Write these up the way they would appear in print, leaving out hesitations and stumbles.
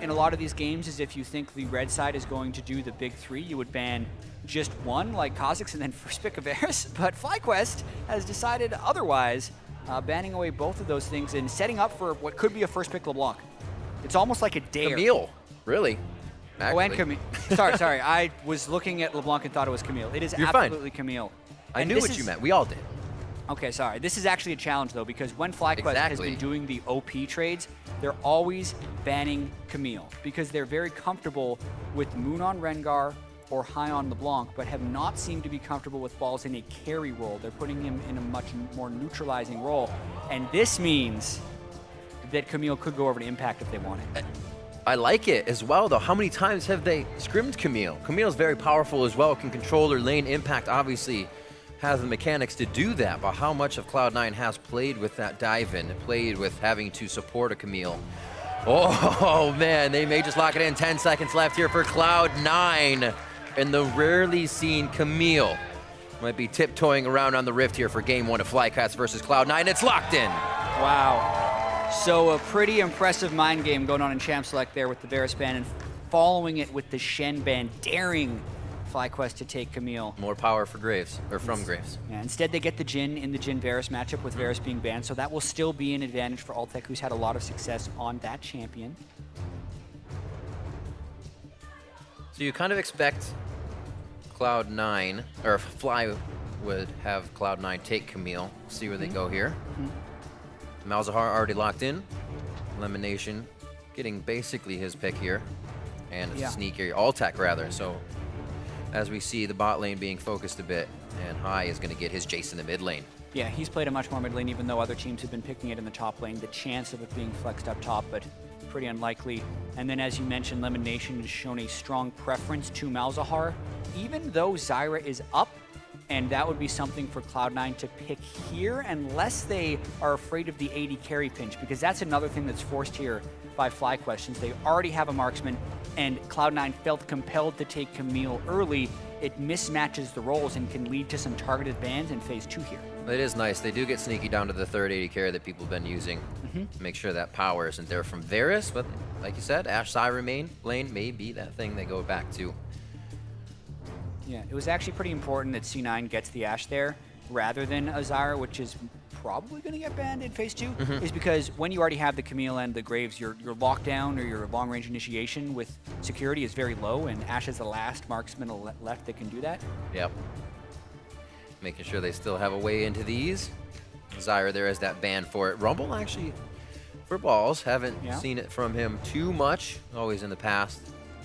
in a lot of these games is if you think the red side is going to do the big three, you would ban just one, like Kha'Zix, and then first pick of Varus. But FlyQuest has decided otherwise, banning away both of those things and setting up for what could be a first pick LeBlanc. It's almost like a dare. Camille, really? Actually. Oh, and Camille. sorry. I was looking at LeBlanc and thought it was Camille. It is absolutely Camille. I knew what you meant. We all did. Okay, sorry. This is actually a challenge, though, because when FlyQuest has been doing the OP trades, they're always banning Camille because they're very comfortable with Moon on Rengar or High on LeBlanc, but have not seemed to be comfortable with Balls in a carry role. They're putting him in a much more neutralizing role, and this means that Camille could go over to Impact if they want it. I like it as well, though. How many times have they scrimmed Camille? Camille's very powerful as well, can control her lane. Impact obviously has the mechanics to do that, but how much of Cloud9 has played with that dive-in, played with having to support a Camille? Oh, man, they may just lock it in. 10 seconds left here for Cloud9, and the rarely seen Camille might be tiptoeing around on the rift here for game 1 of FlyQuest versus Cloud9. It's locked in. Wow. So a pretty impressive mind game going on in Champ Select there with the Varus ban and following it with the Shen ban, daring FlyQuest to take Camille. More power for Graves, or from Graves. Yeah, instead they get the Jhin in the Jhin-Varus matchup with Varus being banned, so that will still be an advantage for Altec, who's had a lot of success on that champion. So you kind of expect Cloud9, or Fly would have Cloud9 take Camille. See where they go here. Malzahar already locked in. Lemonnation getting basically his pick here. And a sneaky Altec rather, so as we see the bot lane being focused a bit, and High is going to get his Jayce in the mid lane. Yeah, he's played a much more mid lane, even though other teams have been picking it in the top lane. The chance of it being flexed up top, but pretty unlikely. And then, as you mentioned, Lemonnation has shown a strong preference to Malzahar, even though Zyra is up, and that would be something for Cloud9 to pick here, unless they are afraid of the AD carry pinch, because that's another thing that's forced here by FlyQuest. They already have a marksman, and Cloud9 felt compelled to take Camille early. It mismatches the roles and can lead to some targeted bans in phase 2 here. It is nice. They do get sneaky down to the third AD carry that people have been using to make sure that power isn't there from Varus, but like you said, Ashe Zyra main lane may be that thing they go back to. Yeah, it was actually pretty important that C9 gets the Ashe there rather than a Zyra, which is probably going to get banned in phase 2, is because when you already have the Camille and the Graves, your lockdown or your long-range initiation with security is very low, and Ashe is the last marksman left that can do that. Yep. Making sure they still have a way into these. Zyra there as that ban for it. Rumble actually, for balls, haven't seen it from him too much, always in the past,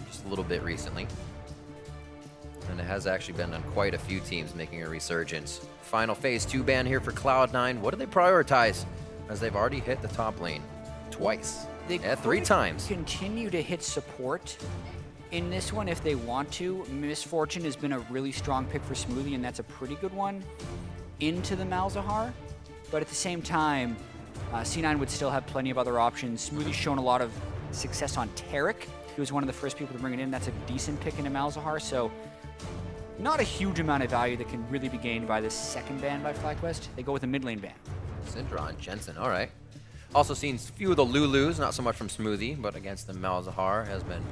just a little bit recently. And it has actually been on quite a few teams making a resurgence. Final phase 2 ban here for Cloud9. What do they prioritize? As they've already hit the top lane twice. They 3 times. Continue to hit support in this one if they want to. Misfortune has been a really strong pick for Smoothie, and that's a pretty good one into the Malzahar. But at the same time, C9 would still have plenty of other options. Smoothie's shown a lot of success on Taric. He was one of the first people to bring it in. That's a decent pick into Malzahar. So not a huge amount of value that can really be gained by this second ban by FlyQuest. They go with a mid lane ban. Syndra and Jensen, all right. Also seen a few of the Lulus, not so much from Smoothie, but against the Malzahar has been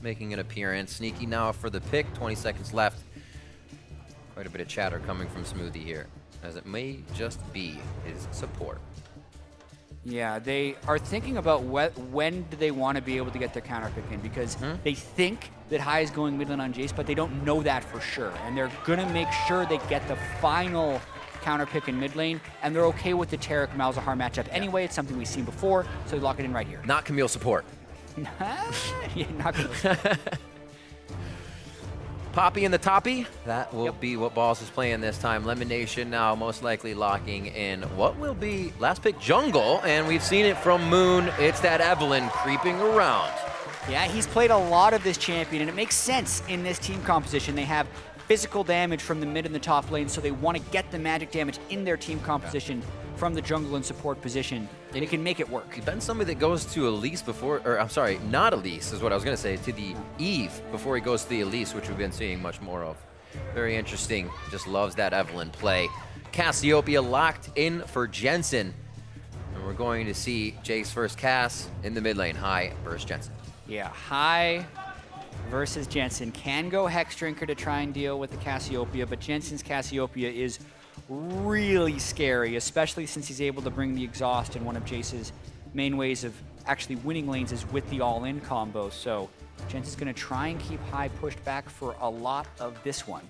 making an appearance. Sneaky now for the pick, 20 seconds left. Quite a bit of chatter coming from Smoothie here, as it may just be his support. Yeah, they are thinking about when do they want to be able to get their counter pick in, because they think that High is going mid lane on Jayce, but they don't know that for sure. And they're going to make sure they get the final counter pick in mid lane, and they're okay with the Taric Malzahar matchup anyway. It's something we've seen before, so they lock it in right here. Not Camille support. Yeah, not Camille. Poppy and the Toppy, that will be what Balls is playing this time. Lemonnation now most likely locking in what will be last pick jungle, and we've seen it from Moon. It's that Evelynn creeping around. Yeah, he's played a lot of this champion, and it makes sense in this team composition. They have physical damage from the mid and the top lane, so they want to get the magic damage in their team composition from the jungle and support position, and it can make it work. He's been somebody that goes to Elise before, or I'm sorry, not Elise is what I was going to say, to the Eve before he goes to the Elise, which we've been seeing much more of. Very interesting. Just loves that Evelynn play. Cassiopeia locked in for Jensen. And we're going to see Jayce versus Cass in the mid lane. High versus Jensen. Yeah, High versus Jensen. Can go Hex Drinker to try and deal with the Cassiopeia, but Jensen's Cassiopeia is really scary, especially since he's able to bring the exhaust, and one of Jayce's main ways of actually winning lanes is with the all-in combo. So Jensen's going to try and keep High pushed back for a lot of this one.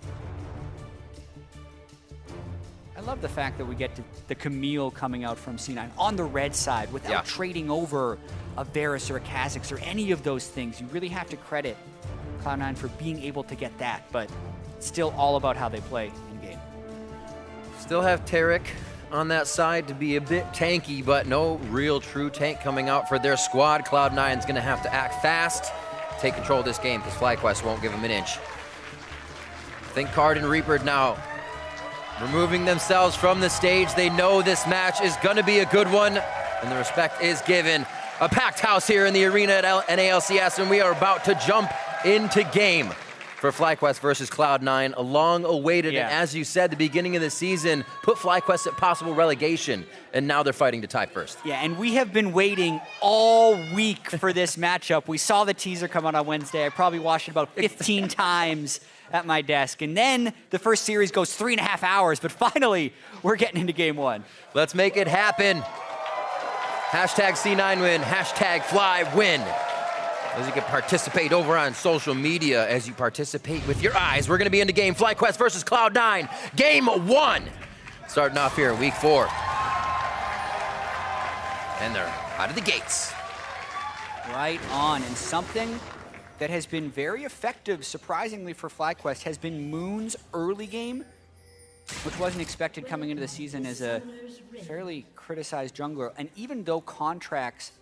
I love the fact that we get to the Camille coming out from C9 on the red side without trading over a Varus or a Kha'Zix or any of those things. You really have to credit Cloud9 for being able to get that, but it's still all about how they play in game. Still have Taric on that side to be a bit tanky, but no real true tank coming out for their squad. Cloud9's gonna have to act fast, take control of this game, because FlyQuest won't give them an inch. Think Card and Reaper now removing themselves from the stage. They know this match is gonna be a good one, and the respect is given. A packed house here in the arena at NALCS, and we are about to jump into game for FlyQuest versus Cloud9, a long-awaited, and as you said, the beginning of the season put FlyQuest at possible relegation, and now they're fighting to tie first. Yeah, and we have been waiting all week for this matchup. We saw the teaser come out on Wednesday. I probably watched it about 15 times at my desk, and then the first series goes 3.5 hours, but finally, we're getting into game one. Let's make it happen. Hashtag C9 win, hashtag Fly win. As you can participate over on social media, as you participate with your eyes. We're gonna be into game FlyQuest versus Cloud9, game one. Starting off here, week 4. And they're out of the gates. Right on, and something that has been very effective, surprisingly, for FlyQuest has been Moon's early game, which wasn't expected coming into the season as a fairly criticized jungler. And even though Contractz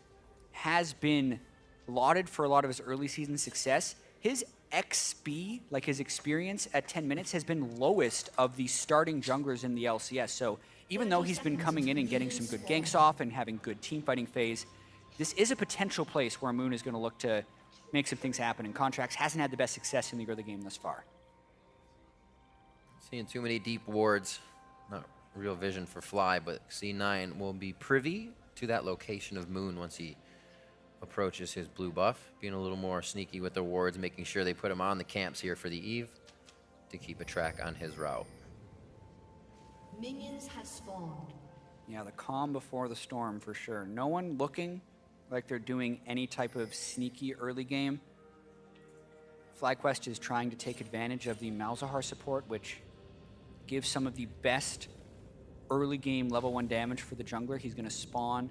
has been lauded for a lot of his early season success, his XP, like his experience at 10 minutes, has been lowest of the starting junglers in the LCS. So even though he's been coming in and getting some good ganks off and having good team fighting phase, this is a potential place where Moon is going to look to make some things happen, and Contractz hasn't had the best success in the early game thus far. Seeing too many deep wards, not real vision for Fly, but C9 will be privy to that location of Moon once he approaches his blue buff, being a little more sneaky with the wards, making sure they put him on the camps here for the Eve to keep a track on his route. Minions has spawned. Yeah, the calm before the storm for sure. No one looking like they're doing any type of sneaky early game. FlyQuest is trying to take advantage of the Malzahar support, which gives some of the best early game level 1 damage for the jungler. He's going to spawn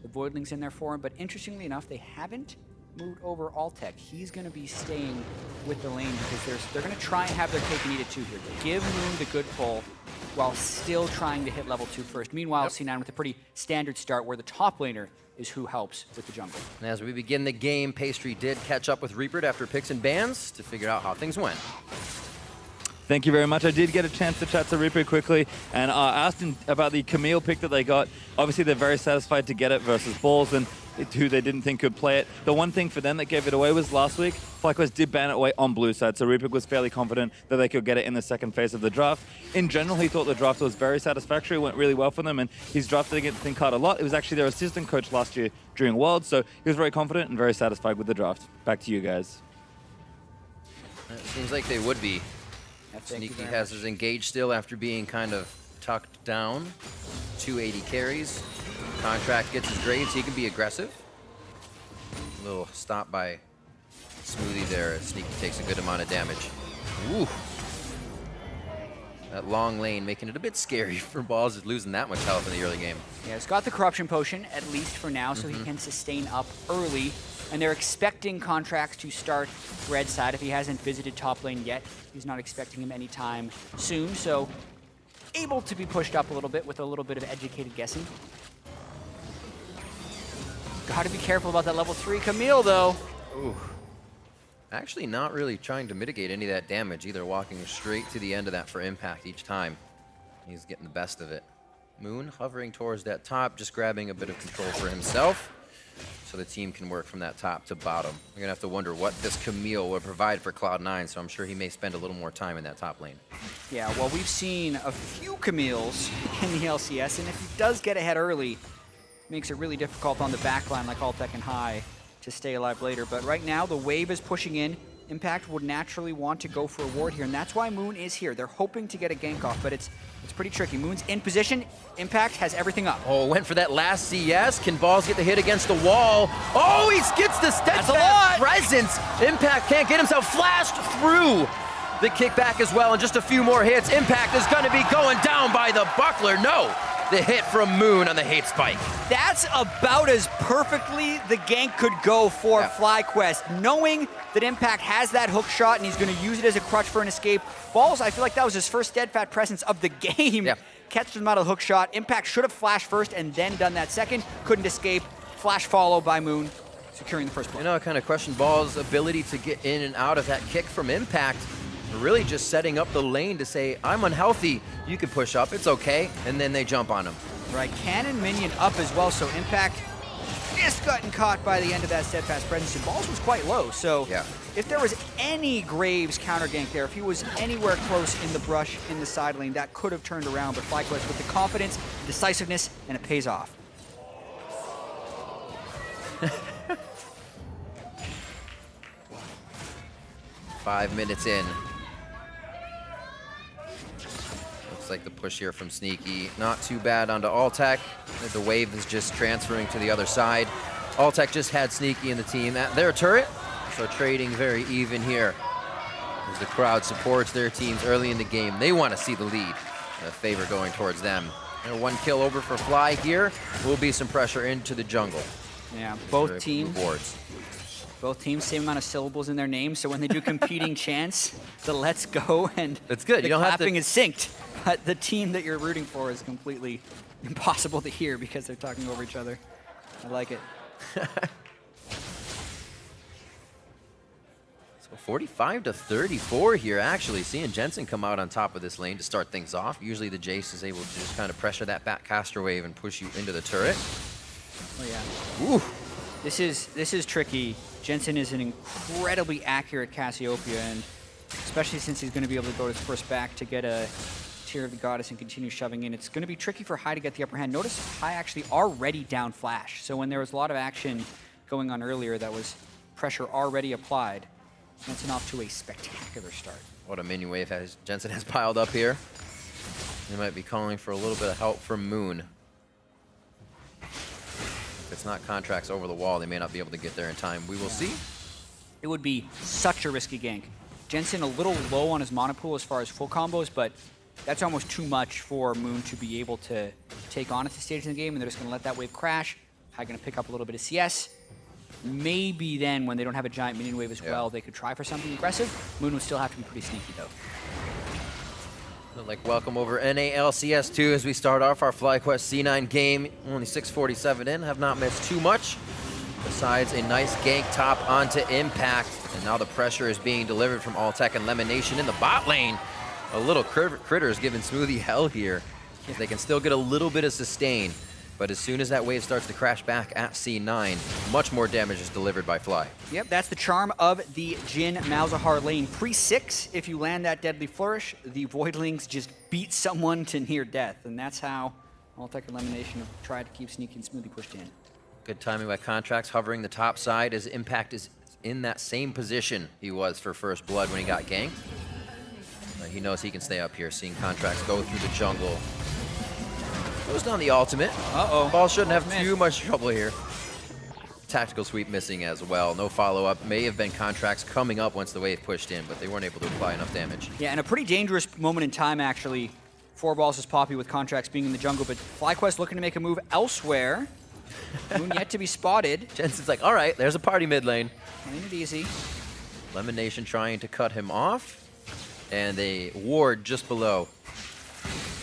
the Voidlings in there for him, but interestingly enough, they haven't moved over Altec. He's going to be staying with the lane because they're going to try and have their cake and eat it too here. Give Moon the good pull while still trying to hit level 2 first. Meanwhile, C9 with a pretty standard start where the top laner is who helps with the jungle. And as we begin the game, Pastry did catch up with Reaper after picks and bans to figure out how things went. Thank you very much. I did get a chance to chat to Reaper quickly and asked him about the Camille pick that they got. Obviously, they're very satisfied to get it versus Balls, and who they didn't think could play it. The one thing for them that gave it away was last week, FlyQuest did ban it away on blue side, so Reaper was fairly confident that they could get it in the second phase of the draft. In general, he thought the draft was very satisfactory, went really well for them, and he's drafted against ThinkHard a lot. It was actually their assistant coach last year during Worlds, so he was very confident and very satisfied with the draft. Back to you guys. It seems like they would be. Sneaky has his engage still after being kind of tucked down. 280 carries. Contract gets his grades. He can be aggressive. A little stop by Smoothie there. Sneaky takes a good amount of damage. Ooh. That long lane making it a bit scary for Balls, is losing that much health in the early game. Yeah, he's got the Corruption Potion, at least for now, so he can sustain up early. And they're expecting Contractz to start red side. If he hasn't visited top lane yet, he's not expecting him anytime soon. So able to be pushed up a little bit with a little bit of educated guessing. Gotta be careful about that level 3 Camille, though. Ooh. Actually not really trying to mitigate any of that damage either, walking straight to the end of that for impact each time. He's getting the best of it. Moon hovering towards that top, just grabbing a bit of control for himself, so the team can work from that top to bottom. We're gonna have to wonder what this Camille will provide for Cloud9, so I'm sure he may spend a little more time in that top lane. Yeah, well, we've seen a few Camilles in the LCS, and if he does get ahead early, makes it really difficult on the back line like Altec and High to stay alive later. But right now, the wave is pushing in. Impact would naturally want to go for a ward here, and that's why Moon is here. They're hoping to get a gank off, but it's pretty tricky. Moon's in position. Impact has everything up. Oh, went for that last CS. Can Balls get the hit against the wall? Oh, he gets the steadfast presence. Impact can't get himself flashed through the kickback as well, and just a few more hits. Impact is going to be going down by the buckler. No, the hit from Moon on the hate spike. That's about as perfectly the gank could go for FlyQuest, knowing that Impact has that hook shot and he's going to use it as a crutch for an escape. Balls, I feel like that was his first steadfast presence of the game. Catches him out of the hook shot. Impact should have flashed first and then done that second. Couldn't escape. Flash follow by Moon, securing the first point. You know, I kind of question Balls' ability to get in and out of that kick from Impact. Really just setting up the lane to say, I'm unhealthy, you can push up, it's okay, and then they jump on him. Right, cannon minion up as well, so Impact just gotten caught by the end of that steadfast presence. And Balls was quite low, so if there was any Graves counter gank there, if he was anywhere close in the brush in the side lane, that could have turned around, but FlyQuest with the confidence, decisiveness, and it pays off. 5 minutes in. Looks like the push here from Sneaky. Not too bad onto Altec. The wave is just transferring to the other side. Altec just had Sneaky in the team at their turret, so trading very even here. As the crowd supports their teams early in the game, they want to see the lead. A favor going towards them. And 1 kill over for Fly here. Will be some pressure into the jungle. Yeah, both teams, same amount of syllables in their names, so when they do competing chants, the let's go and that's good. The you don't clapping have to... is synced. But the team that you're rooting for is completely impossible to hear because they're talking over each other. I like it. So 45-34 here, actually. Seeing Jensen come out on top of this lane to start things off. Usually the Jayce is able to just kind of pressure that back caster wave and push you into the turret. Oh yeah. Ooh. This is tricky. Jensen is an incredibly accurate Cassiopeia, and especially since he's going to be able to go his first back to get a Tear of the Goddess and continue shoving in. It's going to be tricky for High to get the upper hand. Notice High actually already down flash. So when there was a lot of action going on earlier, that was pressure already applied. Jensen off to a spectacular start. What a minion wave Jensen has piled up here. They might be calling for a little bit of help from Moon. If it's not Contractz over the wall, they may not be able to get there in time. We will see. It would be such a risky gank. Jensen a little low on his mana pool as far as full combos, but that's almost too much for Moon to be able to take on at this stage in the game, and they're just going to let that wave crash. High going to pick up a little bit of CS. Maybe then, when they don't have a giant minion wave as well, they could try for something aggressive. Moon would still have to be pretty sneaky, though. Like welcome over NALCS 2 as we start off our FlyQuest C9 game. Only 6:47 in, have not missed too much. Besides a nice gank top onto Impact. And now the pressure is being delivered from Altec and Lemonnation in the bot lane. A little critter is giving Smoothie hell here. They can still get a little bit of sustain. But as soon as that wave starts to crash back at C9, much more damage is delivered by Fly. Yep, that's the charm of the Jhin Malzahar lane. Pre-6, if you land that Deadly Flourish, the Voidlings just beat someone to near death. And that's how Altec and Lemonnation have tried to keep Sneaky and Smoothie pushed in. Good timing by Contractz, hovering the top side as Impact is in that same position he was for First Blood when he got ganked. He knows he can stay up here, seeing Contractz go through the jungle. Goes down the ultimate. Uh-oh. Ball shouldn't have too much trouble here. Tactical sweep missing as well. No follow-up. May have been Contractz coming up once the wave pushed in, but they weren't able to apply enough damage. Yeah, and a pretty dangerous moment in time, actually. 4 balls is Poppy with Contractz being in the jungle, but FlyQuest looking to make a move elsewhere. Moon yet to be spotted. Jensen's like, all right, there's a party mid lane. Playing it easy. Lemonnation trying to cut him off. And a ward just below.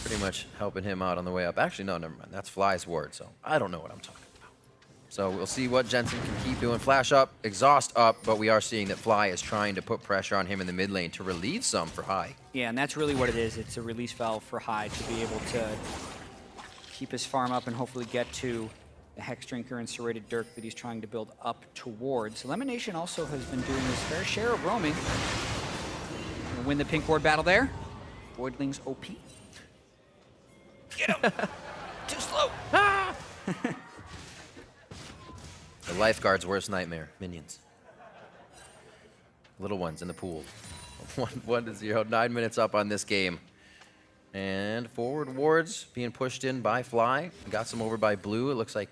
Pretty much helping him out on the way up. Actually, no, never mind. That's Fly's ward, so I don't know what I'm talking about. So we'll see what Jensen can keep doing. Flash up, exhaust up, but we are seeing that Fly is trying to put pressure on him in the mid lane to relieve some for High. Yeah, and that's really what it is. It's a release valve for High to be able to keep his farm up and hopefully get to the Hex Drinker and Serrated Dirk that he's trying to build up towards. Lemonnation also has been doing his fair share of roaming. Gonna win the pink ward battle there. Voidlings OP. Get him! Too slow! Ah! The lifeguard's worst nightmare, minions. Little ones in the pool. 1-0, 9 minutes up on this game. And forward wards being pushed in by Fly. Got some over by Blue. It looks like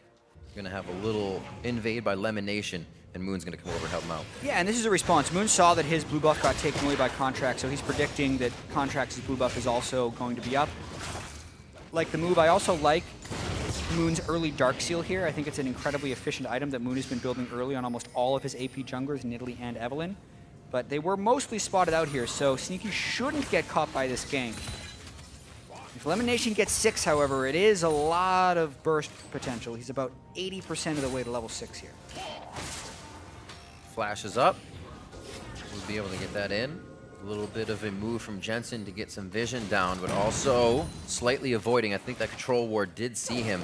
we're gonna have a little invade by Lemonnation, and Moon's gonna come over and help him out. Yeah, and this is a response. Moon saw that his blue buff got taken away by Contractz, so he's predicting that Contract's blue buff is also going to be up. Like the move, I also like Moon's early Dark Seal here. I think it's an incredibly efficient item that Moon has been building early on almost all of his AP junglers, Nidalee and Evelynn. But they were mostly spotted out here, so Sneaky shouldn't get caught by this gank. If Lemonnation gets 6, however, it is a lot of burst potential. He's about 80% of the way to level 6 here. Flashes up. We'll be able to get that in. A little bit of a move from Jensen to get some vision down, but also slightly avoiding. I think that control ward did see him,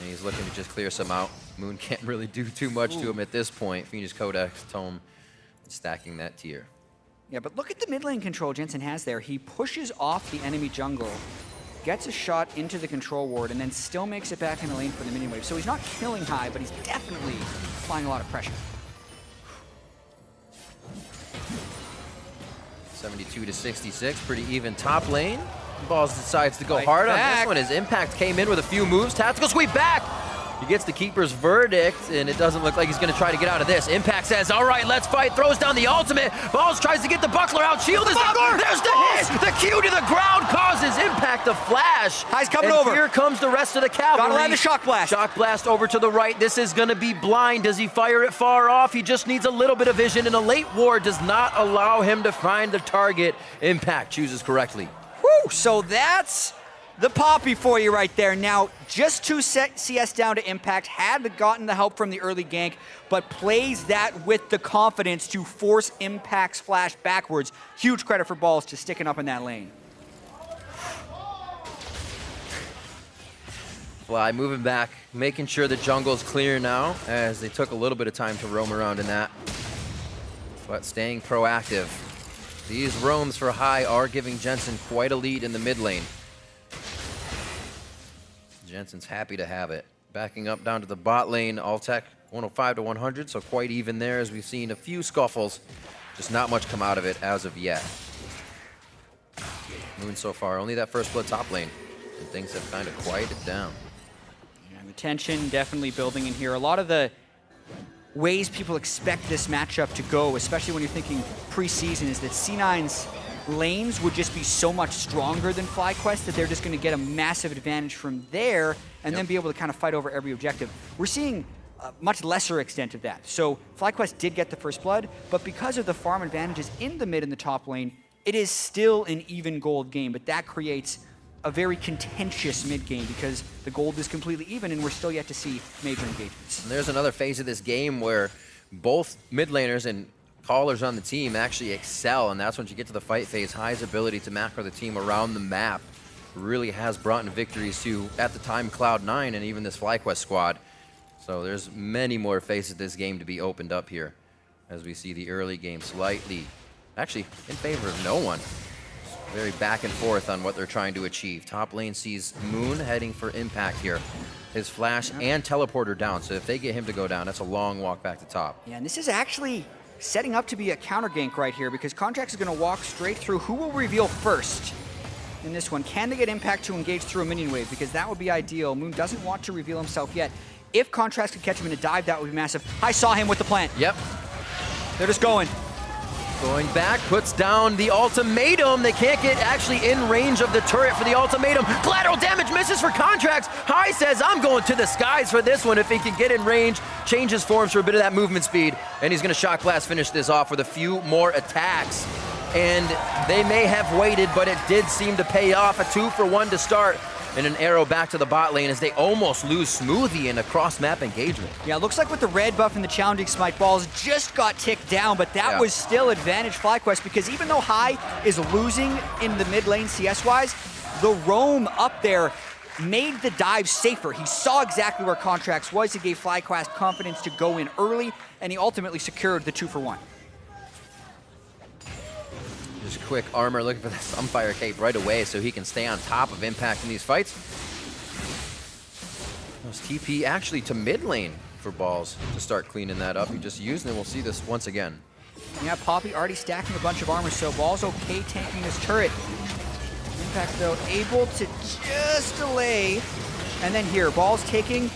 and he's looking to just clear some out. Moon can't really do too much to him at this point. Phoenix Codex, Tome, stacking that tier. Yeah, but look at the mid lane control Jensen has there. He pushes off the enemy jungle, gets a shot into the control ward, and then still makes it back in the lane for the minion wave. So he's not killing high, but he's definitely applying a lot of pressure. 72-66, pretty even top lane. Balls decides to go hard on this one as Impact came in with a few moves. Tactical sweep back! He gets the keeper's verdict, and it doesn't look like he's going to try to get out of this. Impact says, all right, let's fight. Throws down the ultimate. Balls tries to get the buckler out. Shield is up. There's the hit. The Q to the ground causes Impact to flash. High's coming and over. Here comes the rest of the cavalry. Gotta land the Shock Blast. Shock Blast over to the right. This is going to be blind. Does he fire it far off? He just needs a little bit of vision, and a late ward does not allow him to find the target. Impact chooses correctly. Whew, so that's the Poppy for you right there. Now, just 2 CS down to Impact, had gotten the help from the early gank, but plays that with the confidence to force Impact's flash backwards. Huge credit for Balls to sticking up in that lane. Fly moving back, making sure the jungle's clear now, as they took a little bit of time to roam around in that. But staying proactive. These roams for high are giving Jensen quite a lead in the mid lane. Jensen's happy to have it. Backing up down to the bot lane, Altec 105 to 100, so quite even there as we've seen a few scuffles. Just not much come out of it as of yet. Moon so far, only that first blood top lane, and things have kind of quieted down. Yeah, the tension definitely building in here. A lot of the ways people expect this matchup to go, especially when you're thinking preseason, is that C9's lanes would just be so much stronger than FlyQuest that they're just going to get a massive advantage from there and then be able to kind of fight over every objective. We're seeing a much lesser extent of that. So FlyQuest did get the first blood, but because of the farm advantages in the mid and the top lane, it is still an even gold game, but that creates a very contentious mid game because the gold is completely even and we're still yet to see major engagements. And there's another phase of this game where both mid laners and callers on the team actually excel, and that's when you get to the fight phase. High's ability to macro the team around the map really has brought in victories to, at the time, Cloud9 and even this FlyQuest squad. So there's many more phases of this game to be opened up here as we see the early game slightly, actually, in favor of no one. Very back and forth on what they're trying to achieve. Top lane sees Moon heading for Impact here. His flash and teleporter down, so if they get him to go down, that's a long walk back to top. Yeah, and this is actually setting up to be a counter gank right here because Contractz is going to walk straight through. Who will reveal first in this one? Can they get Impact to engage through a minion wave? Because that would be ideal. Moon doesn't want to reveal himself yet. If Contractz could catch him in a dive, that would be massive. I saw him with the plant. Yep. They're just going. Going back, puts down the ultimatum. They can't get actually in range of the turret for the ultimatum. Collateral damage misses for Contractz. High says, I'm going to the skies for this one if he can get in range. Changes forms for a bit of that movement speed. And he's going to Shock Blast finish this off with a few more attacks. And they may have waited, but it did seem to pay off. A 2-for-1 to start. And an arrow back to the bot lane as they almost lose Smoothie in a cross-map engagement. Yeah, it looks like with the red buff and the challenging smite, Balls just got ticked down, but that was still advantage FlyQuest because even though High is losing in the mid lane CS-wise, the roam up there made the dive safer. He saw exactly where Contractz was. He gave FlyQuest confidence to go in early, and he ultimately secured the 2-for-1. Just quick armor, looking for the Sunfire Cape right away so he can stay on top of Impact in these fights. Those TP actually to mid lane for Balls to start cleaning that up. He just used it, and we'll see this once again. Yeah, Poppy already stacking a bunch of armor, so Balls okay tanking his turret. Impact, though, able to just delay. And then here, Balls taking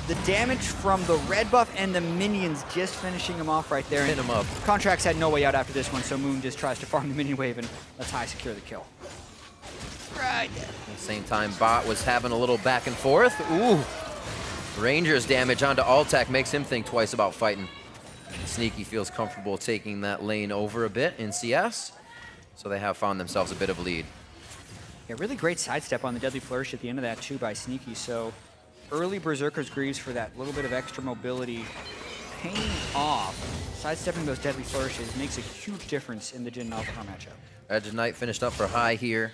the damage from the red buff and the minions just finishing him off right there. Hit him up. Contractz had no way out after this one, so Moon just tries to farm the minion wave and lets High secure the kill. Right. At the same time, Bot was having a little back and forth. Ooh. Ranger's damage onto Altec makes him think twice about fighting. Sneaky feels comfortable taking that lane over a bit in CS, so they have found themselves a bit of a lead. Yeah, really great sidestep on the Deadly Flourish at the end of that too by Sneaky, so early Berserker's Greaves for that little bit of extra mobility paying off. Sidestepping those Deadly Flourishes makes a huge difference in the Jhin Malzahar matchup. Edge of Night finished up for High here.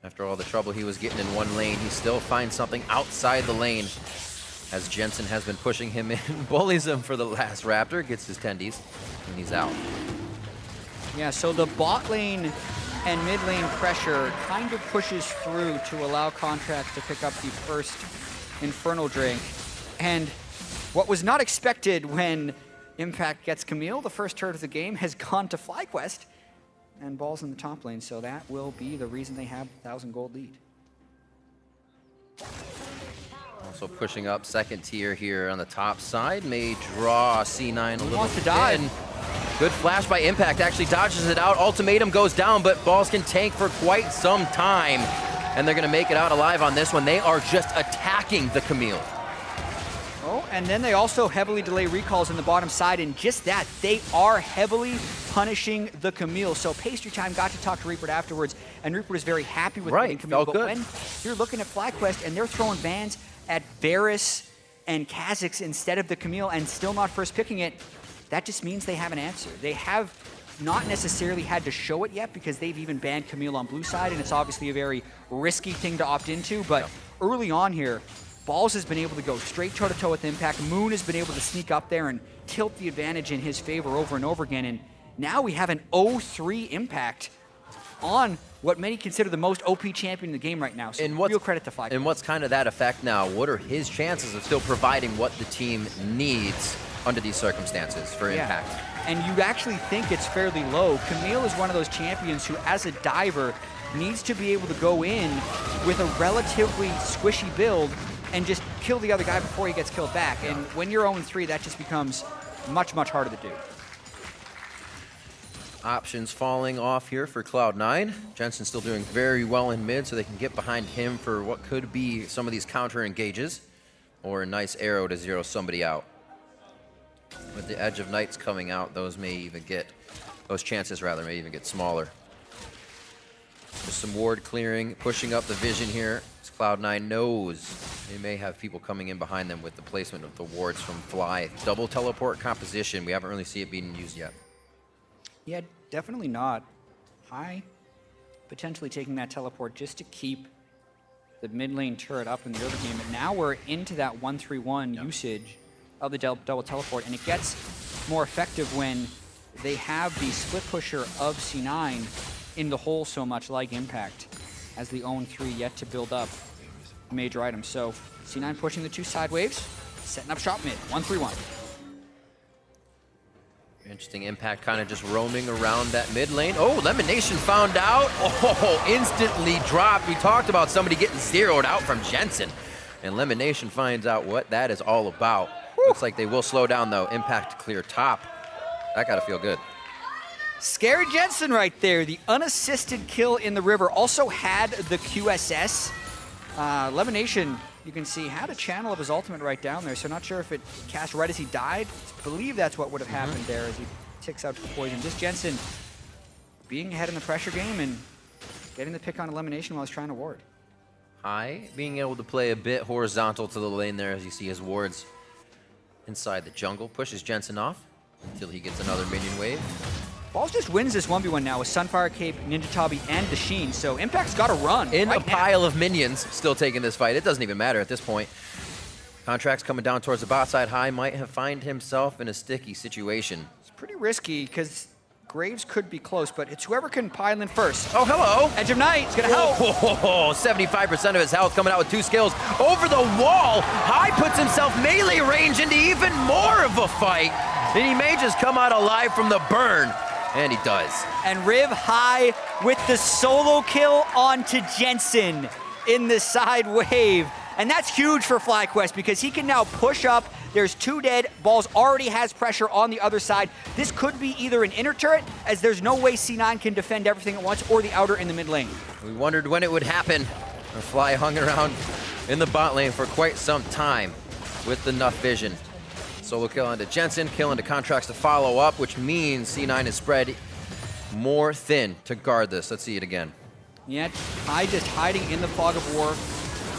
After all the trouble he was getting in one lane, he still finds something outside the lane, as Jensen has been pushing him in, bullies him for the last Raptor, gets his tendies, and he's out. Yeah, so the bot lane and mid lane pressure kind of pushes through to allow Contractz to pick up the first Infernal Drink. And what was not expected when Impact gets Camille, the first turret of the game, has gone to FlyQuest, and Balls in the top lane, so that will be the reason they have 1,000 gold lead. Also pushing up second tier here on the top side, may draw C9 a little wants to bit. dive. Good flash by Impact, actually dodges it out. Ultimatum goes down, but Balls can tank for quite some time, and they're gonna make it out alive on this one. They are just attacking the Camille. Oh, and then they also heavily delay recalls in the bottom side, and just that, they are heavily punishing the Camille. So Pastry Time got to talk to Reaper afterwards, and Reaper was very happy with getting Camille. But when you're looking at FlyQuest and they're throwing bans at Varus and Kha'Zix instead of the Camille and still not first picking it, that just means they have an answer. They have not necessarily had to show it yet because they've even banned Camille on blue side, and it's obviously a very risky thing to opt into, but early on here, Balls has been able to go straight toe-to-toe with Impact. Moon has been able to sneak up there and tilt the advantage in his favor over and over again, and now we have an 0-3 Impact on what many consider the most OP champion in the game right now, so real credit to FlyQuest. And what's kind of that effect now? What are his chances of still providing what the team needs under these circumstances for Impact? And you actually think it's fairly low. Camille is one of those champions who, as a diver, needs to be able to go in with a relatively squishy build and just kill the other guy before he gets killed back. And when you're 0-3, that just becomes much, much harder to do. Options falling off here for Cloud9. Jensen still doing very well in mid, so they can get behind him for what could be some of these counter engages, or a nice arrow to zero somebody out. With the Edge of Nights coming out, those chances may even get smaller. Just some ward clearing, pushing up the vision here. As Cloud9 knows they may have people coming in behind them with the placement of the wards from Fly. Double teleport composition, we haven't really seen it being used yet. Yeah, definitely not. High potentially taking that teleport just to keep the mid lane turret up in the early game. And now we're into that 1-3-1 usage of the double teleport, and it gets more effective when they have the split pusher of C9 in the hole so much, like Impact, as the 0-3 yet to build up major items. So C9 pushing the two side waves, setting up shop mid, 1-3-1. Interesting. Impact kind of just roaming around that mid lane. Oh, Lemonnation found out. Oh, instantly dropped. We talked about somebody getting zeroed out from Jensen, and Lemonnation finds out what that is all about. Woo. Looks like they will slow down though. Impact to clear top. That gotta feel good. Scary Jensen right there. The unassisted kill in the river. Also had the QSS. Lemonnation, you can see, had a channel of his ultimate right down there, so not sure if it cast right as he died. I believe that's what would have happened there as he ticks out to the poison. Just Jensen being ahead in the pressure game and getting the pick on Lemonnation while he's trying to ward. High being able to play a bit horizontal to the lane there as you see his wards inside the jungle. Pushes Jensen off until he gets another minion wave. Balls just wins this 1v1 now with Sunfire Cape, Ninja Tabi, and Dasheen, so Impact's got to run in right a pile of minions, still taking this fight. It doesn't even matter at this point. Contractz coming down towards the bot side. High might have find himself in a sticky situation. It's pretty risky because Graves could be close, but it's whoever can pile in first. Oh, hello. Edge of Night is going to help. 75% of his health coming out with 2 skills. Over the wall, High puts himself melee range into even more of a fight. And he may just come out alive from the burn. And he does. And Riv High with the solo kill onto Jensen in the side wave. And that's huge for FlyQuest because he can now push up. There's 2 dead. Balls already has pressure on the other side. This could be either an inner turret, as there's no way C9 can defend everything at once, or the outer in the mid lane. We wondered when it would happen. And Fly hung around in the bot lane for quite some time with enough vision. Solo kill onto Jensen, kill into Contractz to follow up, which means C9 is spread more thin to guard this. Let's see it again. Yeah, High just hiding in the fog of war.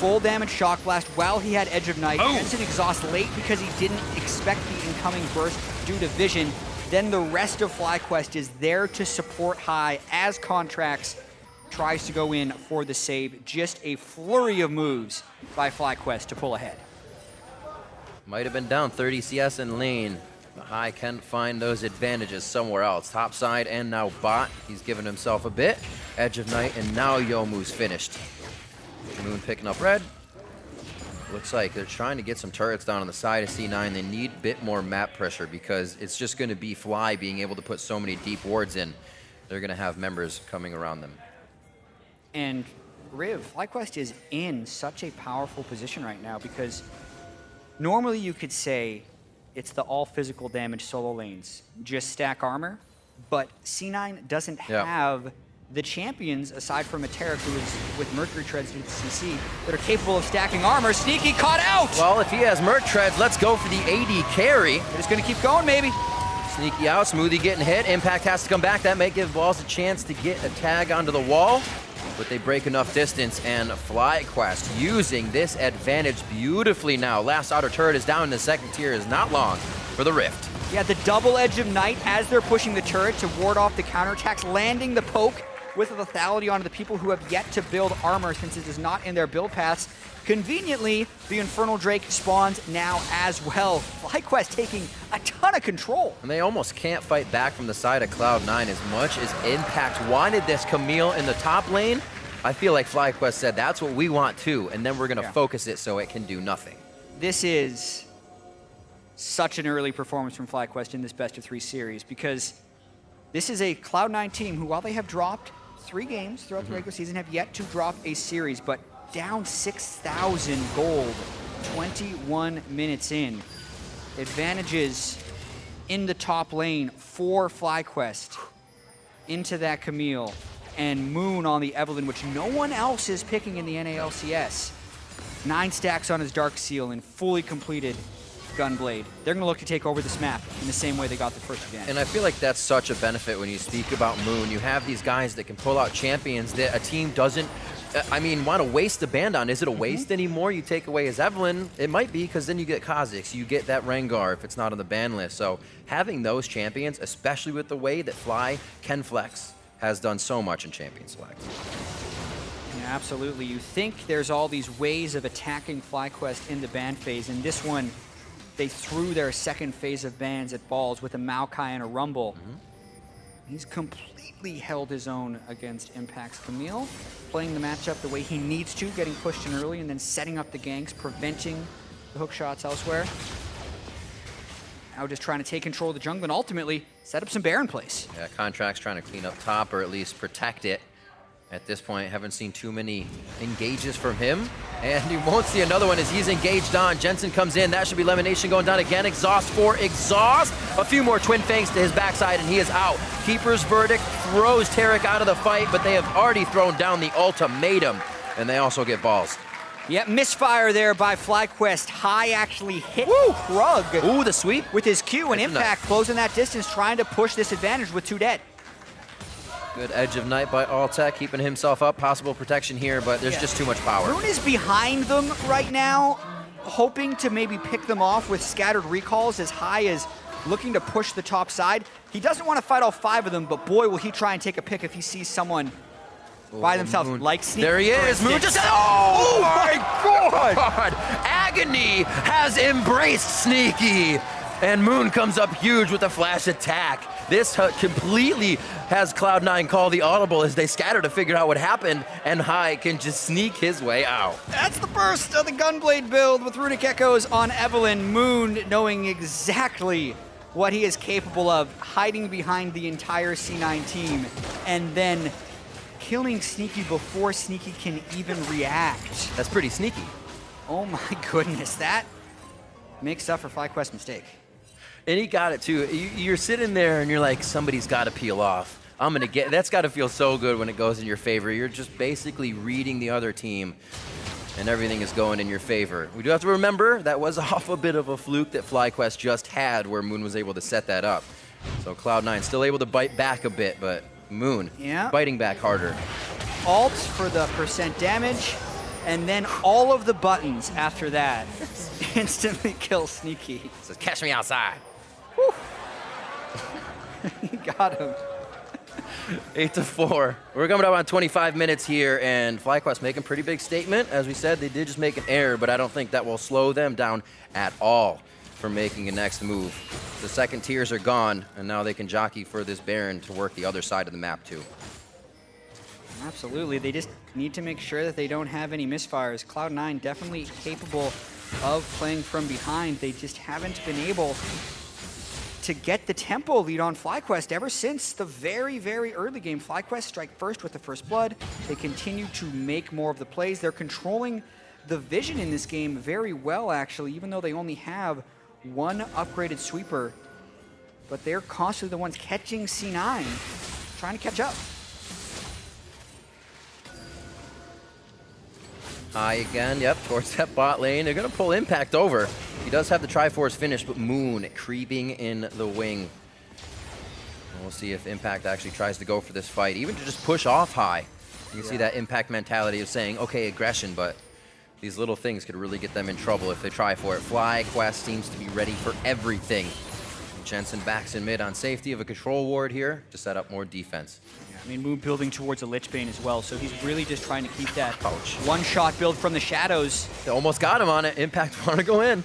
Full damage shock blast while he had Edge of Night. Oh. Jensen exhaust late because he didn't expect the incoming burst due to vision. Then the rest of FlyQuest is there to support High as Contractz tries to go in for the save. Just a flurry of moves by FlyQuest to pull ahead. Might have been down 30 CS in lane. But High can find those advantages somewhere else. Top side and now bot. He's given himself a bit. Edge of Night and now Youmuu's finished. Moon picking up red. Looks like they're trying to get some turrets down on the side of C9. They need a bit more map pressure because it's just going to be Fly being able to put so many deep wards in. They're going to have members coming around them. And Riv, FlyQuest is in such a powerful position right now because normally you could say it's the all physical damage solo lanes, just stack armor, but C9 doesn't have the champions, aside from a Taric who is with Mercury Treads with CC, that are capable of stacking armor. Sneaky caught out! Well, if he has Merc Treads, let's go for the AD carry. They're just gonna keep going, maybe. Sneaky out, Smoothie getting hit. Impact has to come back. That may give Balls a chance to get a tag onto the wall, but they break enough distance, and FlyQuest using this advantage beautifully now. Last outer turret is down in the second tier, is not long for the Rift. Yeah, the double Edge of Night as they're pushing the turret to ward off the counterattacks, landing the poke with a lethality onto the people who have yet to build armor since it is not in their build paths. Conveniently, the Infernal Drake spawns now as well. FlyQuest taking a ton of control. And they almost can't fight back from the side of Cloud9 as much as Impact wanted this Camille in the top lane. I feel like FlyQuest said, that's what we want too, and then we're gonna focus it so it can do nothing. This is such an early performance from FlyQuest in this best of 3 series because this is a Cloud9 team who, while they have dropped 3 games throughout the regular season, have yet to drop a series, but down 6,000 gold, 21 minutes in. Advantages in the top lane for FlyQuest into that Camille, and Moon on the Evelynn, which no one else is picking in the NALCS. 9 stacks on his Dark Seal and fully completed Gunblade. They're going to look to take over this map in the same way they got the first advantage. And I feel like that's such a benefit when you speak about Moon. You have these guys that can pull out champions that a team doesn't, want to waste the band on. Is it a waste anymore? You take away his Evelynn? It might be, because then you get Kha'Zix, you get that Rengar if it's not on the ban list. So having those champions, especially with the way that Fly can flex, has done so much in Champion Select. Yeah, absolutely. You think there's all these ways of attacking FlyQuest in the ban phase, and this one, they threw their second phase of bans at Balls with a Maokai and a Rumble. He's completely held his own against Impact's Camille, playing the matchup the way he needs to, getting pushed in early and then setting up the ganks, preventing the hook shots elsewhere. Now just trying to take control of the jungle and ultimately set up some Baron plays. Yeah, Contractz trying to clean up top or at least protect it. At this point, haven't seen too many engages from him. And you won't see another one as he's engaged on. Jensen comes in. That should be Lemonnation going down again. Exhaust for Exhaust. A few more Twin Fangs to his backside, and he is out. Keeper's Verdict throws Taric out of the fight, but they have already thrown down the ultimatum. And they also get Balls. Yep, misfire there by FlyQuest. High actually hit Krug. Ooh, the sweep. With his Q, and Impact closing that distance, trying to push this advantage with 2 dead. Good Edge of Night by Altec, keeping himself up. Possible protection here, but there's just too much power. Moon is behind them right now, hoping to maybe pick them off with scattered recalls as High is looking to push the top side. He doesn't want to fight all 5 of them, but boy, will he try and take a pick if he sees someone by themselves, Moon. like Sneaky. There he is. Moon just... Oh my God! Agony has embraced Sneaky. And Moon comes up huge with a flash attack. This completely has Cloud9 call the audible as they scatter to figure out what happened, and Hai can just sneak his way out. That's the first of the Gunblade build with Runic Echoes on Evelynn. Moon knowing exactly what he is capable of, hiding behind the entire C9 team, and then killing Sneaky before Sneaky can even react. That's pretty sneaky. Oh my goodness, that makes up for FlyQuest's mistake. And he got it too. You're sitting there and you're like, somebody's got to peel off. I'm gonna get. That's got to feel so good when it goes in your favor. You're just basically reading the other team, and everything is going in your favor. We do have to remember that was off a bit of a fluke that FlyQuest just had, where Moon was able to set that up. So Cloud9 still able to bite back a bit, but Moon biting back harder. Ult for the percent damage, and then all of the buttons after that instantly kill Sneaky. Says, catch me outside. He got him. 8-4. We're coming up on 25 minutes here, and FlyQuest making a pretty big statement. As we said, they did just make an error, but I don't think that will slow them down at all from making a next move. The second tiers are gone, and now they can jockey for this Baron to work the other side of the map too. Absolutely. They just need to make sure that they don't have any misfires. Cloud9 definitely capable of playing from behind. They just haven't been able to get the tempo lead on FlyQuest ever since the very, very early game. FlyQuest strike first with the first blood. They continue to make more of the plays. They're controlling the vision in this game very well, actually, even though they only have one upgraded sweeper. But they're constantly the ones catching C9, trying to catch up. High again, yep, towards that bot lane. They're gonna pull Impact over. He does have the Triforce finish, but Moon creeping in the wing. And we'll see if Impact actually tries to go for this fight, even to just push off High. You can see that Impact mentality of saying, okay, aggression, but these little things could really get them in trouble if they try for it. FlyQuest seems to be ready for everything. Jensen backs in mid on safety of a control ward here to set up more defense. I mean, Moon building towards a Lich Bane as well, so he's really just trying to keep that one-shot build from the shadows. They almost got him on it. Impact want to go in.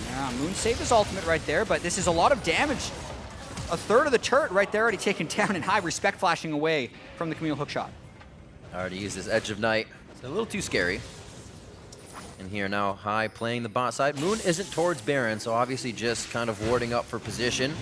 Yeah, Moon saved his ultimate right there, but this is a lot of damage. A third of the turret right there already taken down, and High respect flashing away from the Camille hookshot. Already used his Edge of Night. It's a little too scary. And here now, High playing the bot side. Moon isn't towards Baron, so obviously just kind of warding up for position.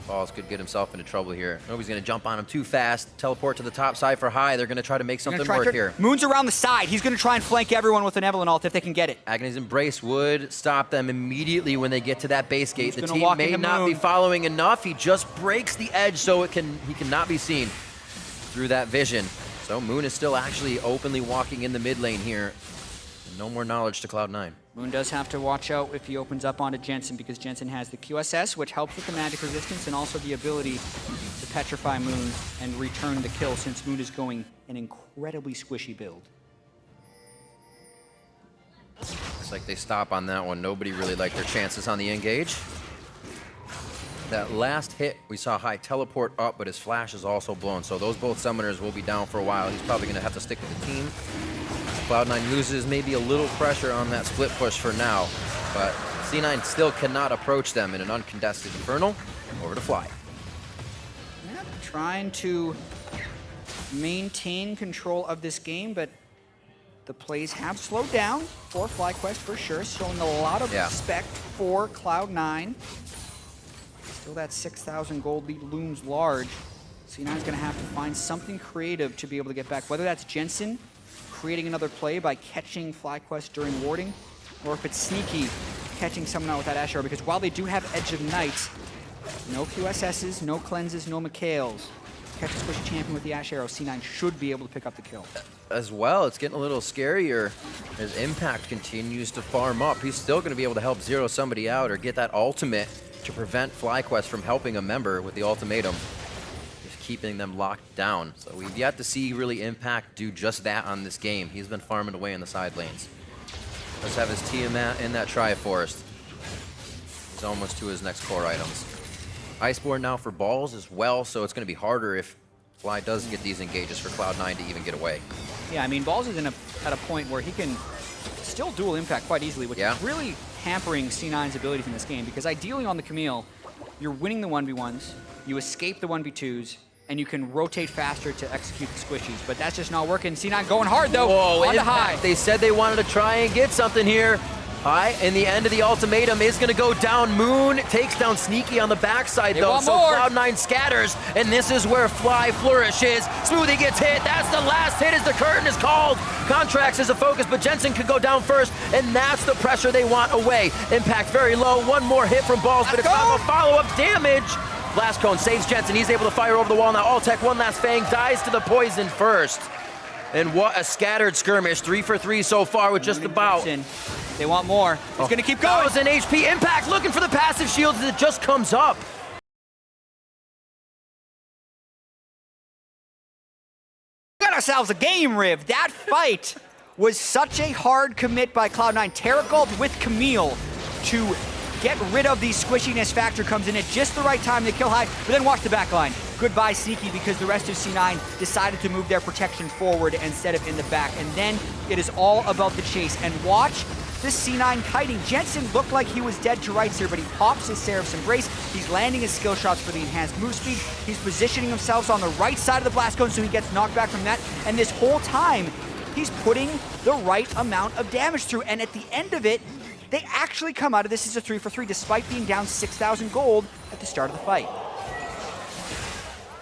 Balls could get himself into trouble here. Nobody's going to jump on him too fast. Teleport to the top side for High. They're going to try to make something work here. Moon's around the side. He's going to try and flank everyone with an Evelynn ult if they can get it. Agony's Embrace would stop them immediately when they get to that base gate. The team may not be following enough. He just breaks the edge so he cannot be seen through that vision. So Moon is still actually openly walking in the mid lane here. No more knowledge to Cloud9. Moon does have to watch out if he opens up onto Jensen, because Jensen has the QSS, which helps with the magic resistance, and also the ability to petrify Moon and return the kill, since Moon is going an incredibly squishy build. Looks like they stop on that one. Nobody really liked their chances on the engage. That last hit, we saw High teleport up, but his flash is also blown, so those both summoners will be down for a while. He's probably going to have to stick with the team. Cloud9 loses maybe a little pressure on that split push for now, but C9 still cannot approach them in an uncontested Infernal. Over to Fly. Yeah, trying to maintain control of this game, but the plays have slowed down for FlyQuest for sure, showing a lot of respect for Cloud9. Still that 6,000 gold lead looms large. C9 is going to have to find something creative to be able to get back, whether that's Jensen creating another play by catching FlyQuest during warding, or if it's Sneaky catching someone out with that Ashe arrow, because while they do have Edge of Night, no QSSs, no cleanses, no Mikhails. Catch a squishy champion with the Ashe arrow, C9 should be able to pick up the kill. As well, it's getting a little scarier as Impact continues to farm up. He's still going to be able to help zero somebody out or get that ultimate to prevent FlyQuest from helping a member with the ultimatum. Keeping them locked down. So we've yet to see really Impact do just that on this game. He's been farming away in the side lanes. Let's have his Tiamat in that Triforce. He's almost to his next core items. Iceborne now for balls as well, so it's going to be harder if Fly does get these engages for Cloud9 to even get away. Yeah, I mean, Balls is at a point where he can still dual Impact quite easily, which is really hampering C9's abilities in this game, because ideally on the Camille, you're winning the 1v1s, you escape the 1v2s, and you can rotate faster to execute the squishies, but that's just not working. C9 going hard though. Whoa, on the high. They said they wanted to try and get something here. High, and the end of the ultimatum is gonna go down. Moon takes down Sneaky on the backside though, so Cloud9 scatters, and this is where Fly flourishes. Smoothie gets hit, that's the last hit as the curtain is called. Contractz is a focus, but Jensen could go down first, and that's the pressure they want away. Impact very low, one more hit from Balls, but it's not a follow-up damage. Blast Cone saves Jensen, he's able to fire over the wall. Now Altec, one last Fang, dies to the poison first. And what a scattered skirmish, 3 for 3 so far with just about. They want more. It's gonna keep going. 1,000 HP. Impact looking for the passive shield as it just comes up. We got ourselves a game, Riv. That fight was such a hard commit by Cloud9. Taric ult with Camille to get rid of the squishiness factor comes in at just the right time. They kill high, but then watch the backline. Goodbye Sneaky, because the rest of C9 decided to move their protection forward instead of in the back. And then it is all about the chase. And watch this C9 kiting. Jensen looked like he was dead to rights here, but he pops his Seraph's Embrace. He's landing his skill shots for the enhanced move speed. He's positioning himself on the right side of the blast cone so he gets knocked back from that. And this whole time, he's putting the right amount of damage through. And at the end of it, they actually come out of this as a 3 for 3 despite being down 6,000 gold at the start of the fight.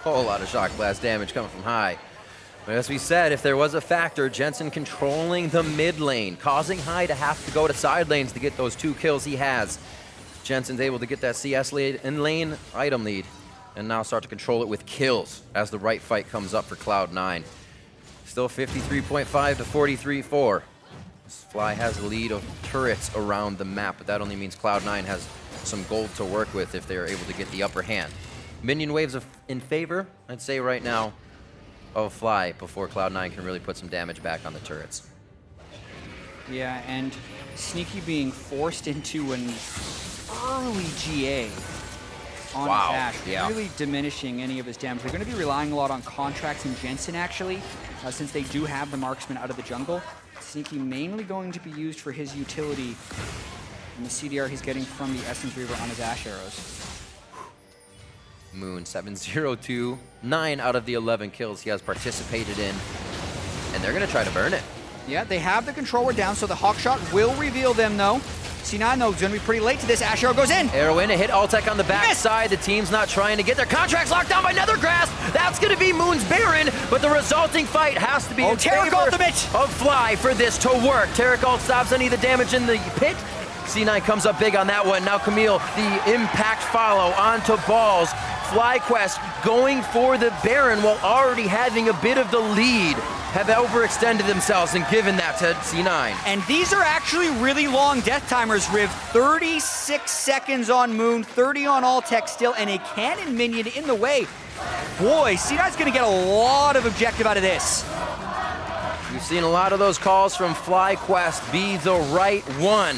Whole lot of shock blast damage coming from high. But as we said, if there was a factor, Jensen controlling the mid lane, causing high to have to go to side lanes to get those 2 kills he has. Jensen's able to get that CS lead in lane item lead and now start to control it with kills as the right fight comes up for Cloud9. Still 53.5 to 43.4. Fly has the lead of turrets around the map, but that only means Cloud9 has some gold to work with if they're able to get the upper hand. Minion waves in favor, I'd say right now, of Fly before Cloud9 can really put some damage back on the turrets. Yeah, and Sneaky being forced into an early GA on his Ashe, really diminishing any of his damage. They're going to be relying a lot on Contractz and Jensen, actually, since they do have the marksman out of the jungle. Sneaky mainly going to be used for his utility and the CDR he's getting from the Essence Reaver on his Ashe arrows. Moon 7-0-2, 9 out of the 11 kills he has participated in, and they're going to try to burn it. Yeah, they have the controller down, so the Hawkshot will reveal them, though. C9, though, is going to be pretty late to this. Ashe arrow goes in. Arrow in, a hit Altec on the backside. The team's not trying to get their Contractz locked down by Nethergrass. That's going to be Moon's Baron, but the resulting fight has to be in favor of Fly for this to work. Taric ult stops any of the damage in the pit. C9 comes up big on that one. Now Camille, the impact follow onto Balls. FlyQuest going for the Baron while already having a bit of the lead. Have overextended themselves and given that to C9. And these are actually really long death timers, Riv. 36 seconds on Moon, 30 on Altec still, and a cannon minion in the way. Boy, C9's gonna get a lot of objective out of this. We've seen a lot of those calls from FlyQuest be the right one.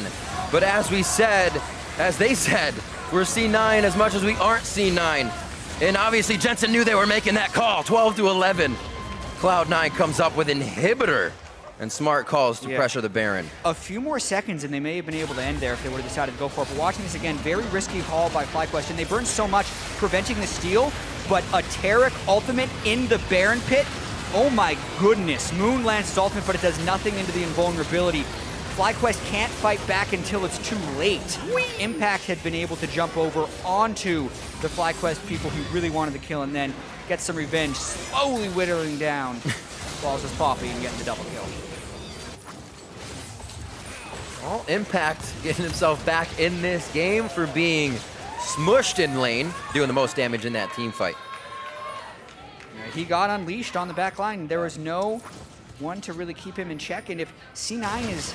But as we said, as they said, we're C9 as much as we aren't C9. And obviously Jensen knew they were making that call, 12 to 11. Cloud9 comes up with inhibitor and smart calls to pressure the Baron. A few more seconds and they may have been able to end there if they would have decided to go for it. But watching this again, very risky haul by FlyQuest, and they burned so much preventing the steal, but a Taric ultimate in the Baron pit, oh my goodness. Moon lands his ultimate, but it does nothing into the invulnerability. FlyQuest can't fight back until it's too late. Impact had been able to jump over onto the FlyQuest people who really wanted the kill and then get some revenge, slowly whittling down Balls' Poppy and getting the double kill. Well, Impact getting himself back in this game for being smushed in lane, doing the most damage in that team fight. He got unleashed on the back line. There was no one to really keep him in check, and if C9 is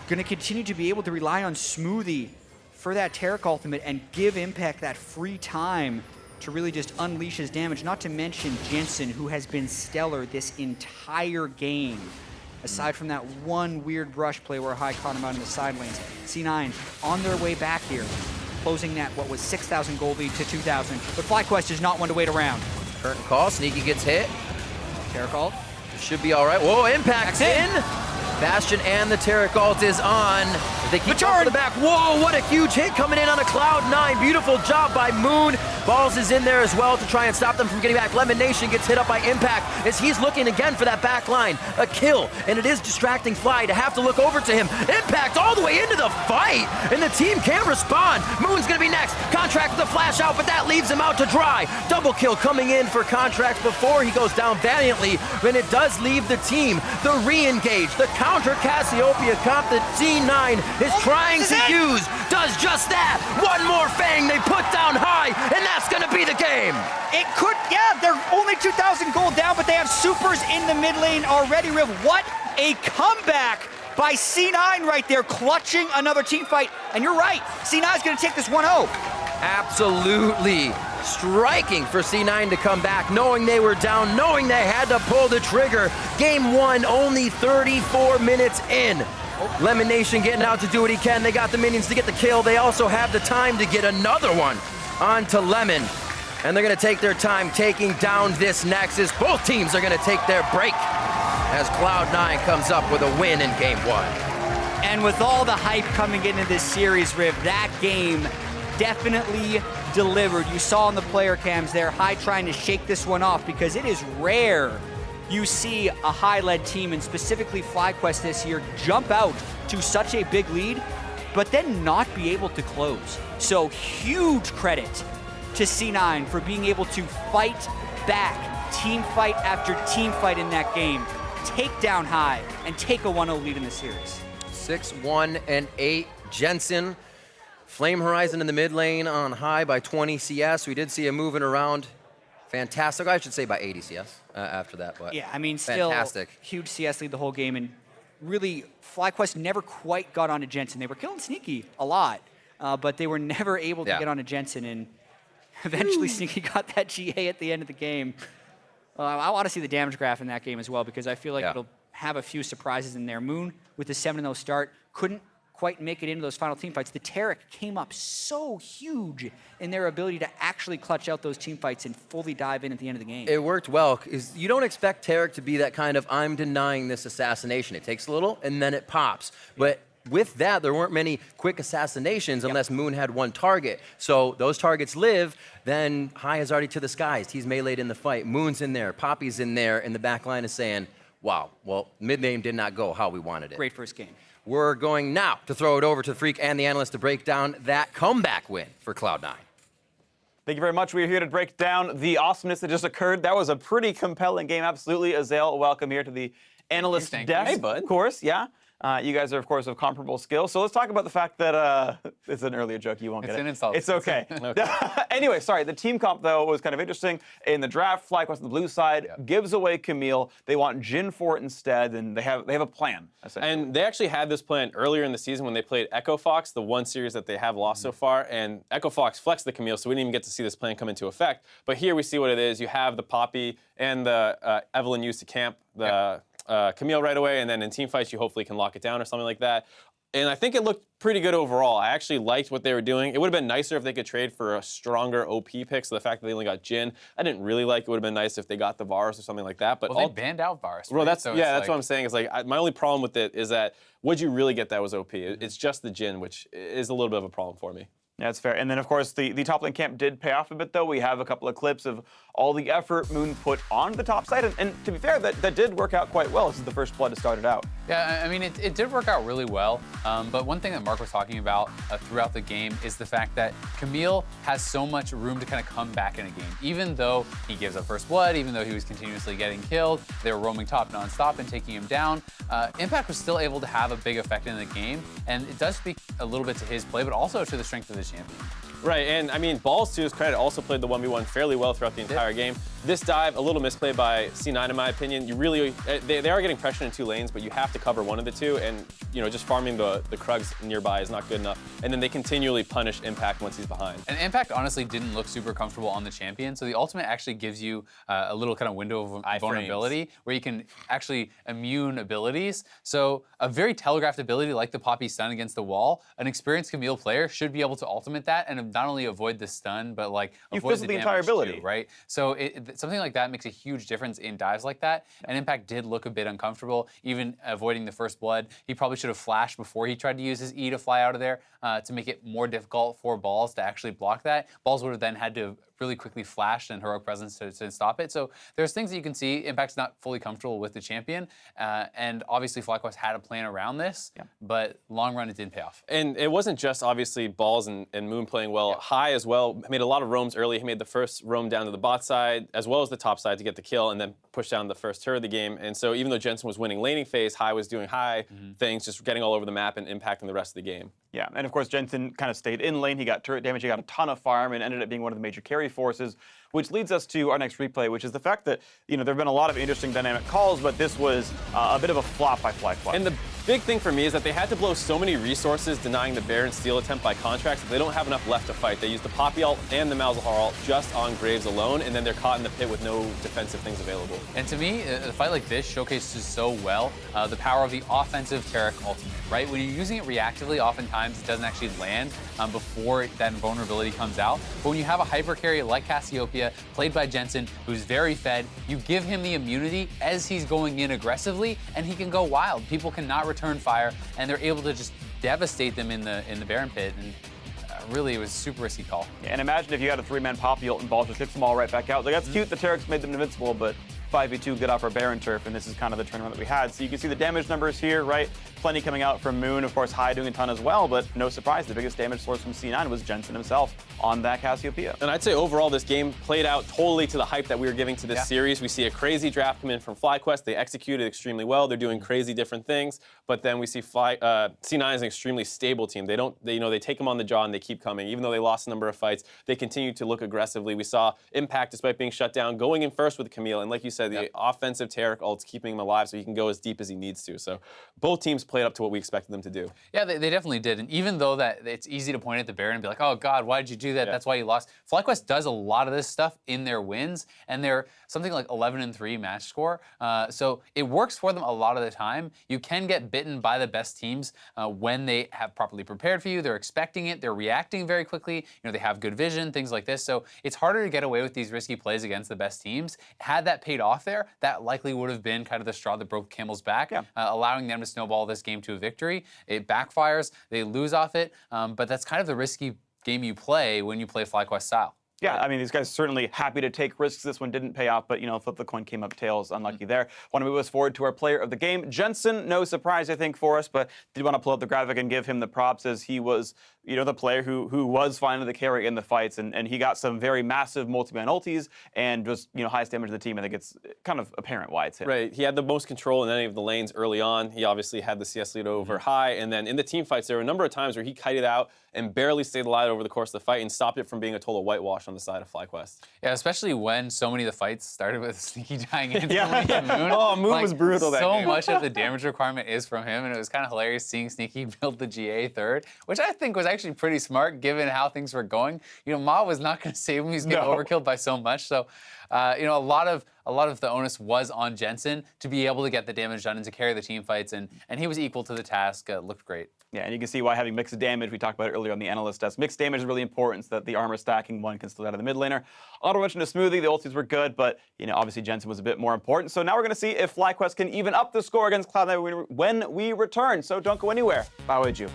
going to continue to be able to rely on Smoothie for that Taric ultimate and give Impact that free time to really just unleash his damage, not to mention Jensen, who has been stellar this entire game, aside from that one weird brush play where High caught him out in the side lanes. C9 on their way back here, closing that, what was 6,000 gold lead to 2,000, but FlyQuest is not one to wait around. Curtain call, Sneaky gets hit. Taric ult. Should be all right. Whoa, Impact's in. Bastion and the Taric ult is on. They keep going to the back. Whoa, what a huge hit coming in on a Cloud9. Beautiful job by Moon. Balls is in there as well to try and stop them from getting back. Lemonnation gets hit up by Impact as he's looking again for that back line. A kill, and it is distracting Fly to have to look over to him. Impact all the way into the fight, and the team can't respond. Moon's gonna be next. Contractz with the flash out, but that leaves him out to dry. Double kill coming in for Contractz before he goes down valiantly, and it does leave the team. The re-engage, the counter Cassiopeia comp that C9 is trying to use, does just that. One more Fang they put down high, and that's gonna be the game. It could, yeah, they're only 2,000 gold down, but they have supers in the mid lane already, Riv. What a comeback by C9 right there, clutching another team fight. And you're right, C9's gonna take this 1-0. Absolutely striking for C9 to come back, knowing they were down, knowing they had to pull the trigger. Game 1, only 34 minutes in. Lemonnation getting out to do what he can. They got the minions to get the kill. They also have the time to get another one onto Lemon. And they're gonna take their time taking down this Nexus. Both teams are gonna take their break as Cloud9 comes up with a win in Game 1. And with all the hype coming into this series, Riv, that game definitely delivered. You saw on the player cams there, High trying to shake this one off because it is rare you see a High-led team, and specifically FlyQuest this year, jump out to such a big lead, but then not be able to close. So huge credit to C9 for being able to fight back, team fight after team fight in that game, take down High, and take a 1-0 lead in the series. 6-1-8, Jensen. Flame Horizon in the mid lane on High by 20 CS. We did see him moving around. Fantastic. I should say by 80 CS after that, but yeah, I mean, still fantastic. Huge CS lead the whole game, and really, FlyQuest never quite got onto Jensen. They were killing Sneaky a lot, but they were never able to get onto Jensen, and eventually Sneaky got that GA at the end of the game. I want to see the damage graph in that game as well, because I feel like it'll have a few surprises in there. Moon, with the 7-0 start, couldn't quite make it into those final team fights. The Taric came up so huge in their ability to actually clutch out those team fights and fully dive in at the end of the game. It worked well, because you don't expect Taric to be that kind of, I'm denying this assassination. It takes a little, and then it pops. But with that, there weren't many quick assassinations unless Moon had one target. So those targets live, then High is already to the skies. He's meleeed in the fight. Moon's in there, Poppy's in there, and the back line is saying, wow, well, mid-game did not go how we wanted it. Great first game. We're going now to throw it over to the Freak and the Analyst to break down that comeback win for Cloud9. Thank you very much. We are here to break down the awesomeness that just occurred. That was a pretty compelling game, absolutely. Azael, welcome here to the Analyst desk. Hey, bud. Of course, yeah. You guys are, of course, of comparable skills. So let's talk about the fact that it's an earlier joke. You won't get it. It's an insult. It's okay. Anyway, sorry. The team comp, though, was kind of interesting. In the draft, FlyQuest on the blue side gives away Camille. They want Jhin for it instead, and they have a plan, essentially. And they actually had this plan earlier in the season when they played Echo Fox, the one series that they have lost so far. And Echo Fox flexed the Camille, so we didn't even get to see this plan come into effect. But here we see what it is. You have the Poppy and the Evelynn used to camp the Camille right away, and then in team fights you hopefully can lock it down or something like that. And I think it looked pretty good overall. I actually liked what they were doing. It would have been nicer if they could trade for a stronger OP pick, so the fact that they only got Jhin, I didn't really like. It would have been nice if they got the Varus or something like that. But well, they banned out Varus, right? Well, that's, so that's what I'm saying. Is like my only problem with it is that would you really get that was OP? It's just the Jhin, which is a little bit of a problem for me. Yeah, that's fair. And then, of course, the top lane camp did pay off a bit, though. We have a couple of clips of all the effort Moon put on the top side. And to be fair, that did work out quite well. This is the first blood to start it out. Yeah, I mean, it did work out really well. But one thing that Mark was talking about throughout the game is the fact that Camille has so much room to kind of come back in a game. Even though he gives up first blood, even though he was continuously getting killed, they were roaming top nonstop and taking him down, Impact was still able to have a big effect in the game. And it does speak a little bit to his play, but also to the strength of the champion. Right, and I mean, Balls, to his credit, also played the 1v1 fairly well throughout the entire game. This dive, a little misplayed by C9 in my opinion. You really, they are getting pressured in two lanes, but you have to cover one of the two, and just farming the Krugs nearby is not good enough. And then they continually punish Impact once he's behind. And Impact honestly didn't look super comfortable on the champion, so the ultimate actually gives you a little kind of window of vulnerability where you can actually immune abilities. So a very telegraphed ability like the Poppy stun against the wall, an experienced Camille player should be able to ultimate that and not only avoid the stun, but like avoid the entire ability, too, right? So something like that makes a huge difference in dives like that. And Impact did look a bit uncomfortable, even avoiding the first blood. He probably should have flashed before he tried to use his E to fly out of there to make it more difficult for Balls to actually block that. Balls would have then had to really quickly flash and heroic presence to stop it. So there's things that you can see. Impact's not fully comfortable with the champion, and obviously FlyQuest had a plan around this, but long run it didn't pay off. And it wasn't just obviously Balls and Moon playing well. High as well made a lot of roams early. He made the first roam down to the bot side as well as the top side to get the kill, and then push down the first turret of the game. And so even though Jensen was winning laning phase, High was doing high things, just getting all over the map and impacting the rest of the game. Yeah, and of course Jensen kind of stayed in lane. He got turret damage, he got a ton of farm, and ended up being one of the major carry forces, which leads us to our next replay, which is the fact that, you know, there have been a lot of interesting dynamic calls, but this was a bit of a flop by FlyQuest. And the big thing for me is that they had to blow so many resources denying the Baron steal attempt by Contractz that they don't have enough left to fight. They used the Poppy ult and the Malzahar ult just on Graves alone, and then they're caught in the pit with no defensive things available. And to me, a fight like this showcases so well the power of the offensive Taric ultimate, right? When you're using it reactively, oftentimes it doesn't actually land before that vulnerability comes out. But when you have a hyper carry like Cassiopeia, played by Jensen, who's very fed, you give him the immunity as he's going in aggressively, and he can go wild. People cannot return fire, and they're able to just devastate them in the Baron pit. And really, it was a super risky call. Yeah, and imagine if you had a 3-man Poppy ult and Balls just kicks them all right back out. Like, that's cute, the Taric's made them invincible, but 5v2 get off our Baron turf, and this is kind of the tournament that we had. So you can see the damage numbers here, right? Plenty coming out from Moon, of course, High doing a ton as well, but no surprise, the biggest damage source from C9 was Jensen himself on that Cassiopeia. And I'd say overall this game played out totally to the hype that we were giving to this series. We see a crazy draft come in from FlyQuest. They executed extremely well. They're doing crazy different things, but then we see C9 is an extremely stable team. They take them on the jaw and they keep coming. Even though they lost a number of fights, they continue to look aggressively. We saw Impact, despite being shut down, going in first with Camille, and like you said, the offensive Taric ult's keeping him alive so he can go as deep as he needs to. So both teams played up to what we expected them to do. Yeah, they definitely did. And even though that it's easy to point at the Baron and be like, oh God, why did you do that? That's why you lost. FlyQuest does a lot of this stuff in their wins, and they're something like 11-3 match score. So it works for them a lot of the time. You can get bitten by the best teams when they have properly prepared for you. They're expecting it. They're reacting very quickly. You know, they have good vision, things like this. So it's harder to get away with these risky plays against the best teams. Had that paid off there, that likely would have been kind of the straw that broke the camel's back, allowing them to snowball this game to a victory. It backfires, they lose off it, but that's kind of the risky game you play when you play FlyQuest style. Yeah, I mean, these guys are certainly happy to take risks. This one didn't pay off, but, you know, flip the coin came up tails. Unlucky there. Want to move us forward to our player of the game. Jensen, no surprise, I think, for us, but did want to pull up the graphic and give him the props as he was, you know, the player who was finally the carry in the fights, and he got some very massive multi-man ultis and just, you know, highest damage of the team. I think it's kind of apparent why it's him. Right, he had the most control in any of the lanes early on. He obviously had the CS lead over High, and then in the team fights, there were a number of times where he kited out and barely stayed alive over the course of the fight and stopped it from being a total whitewash on the side of FlyQuest. Yeah, especially when so many of the fights started with Sneaky dying into Moon. Oh, Moon was brutal that game. So much of the damage requirement is from him, and it was kind of hilarious seeing Sneaky build the GA third, which I think was actually pretty smart given how things were going. You know, Ma was not going to save him. He was getting overkilled by so much. So, you know, a lot of the onus was on Jensen to be able to get the damage done and to carry the team fights, and he was equal to the task. Looked great. Yeah, and you can see why having mixed damage, we talked about it earlier on the analyst desk, mixed damage is really important so that the armor stacking one can still get out of the mid laner. Honorable mention to Smoothie, the ultis were good, but, you know, obviously Jensen was a bit more important. So now we're going to see if FlyQuest can even up the score against Cloud9 when we return. So don't go anywhere. Bye, Ju.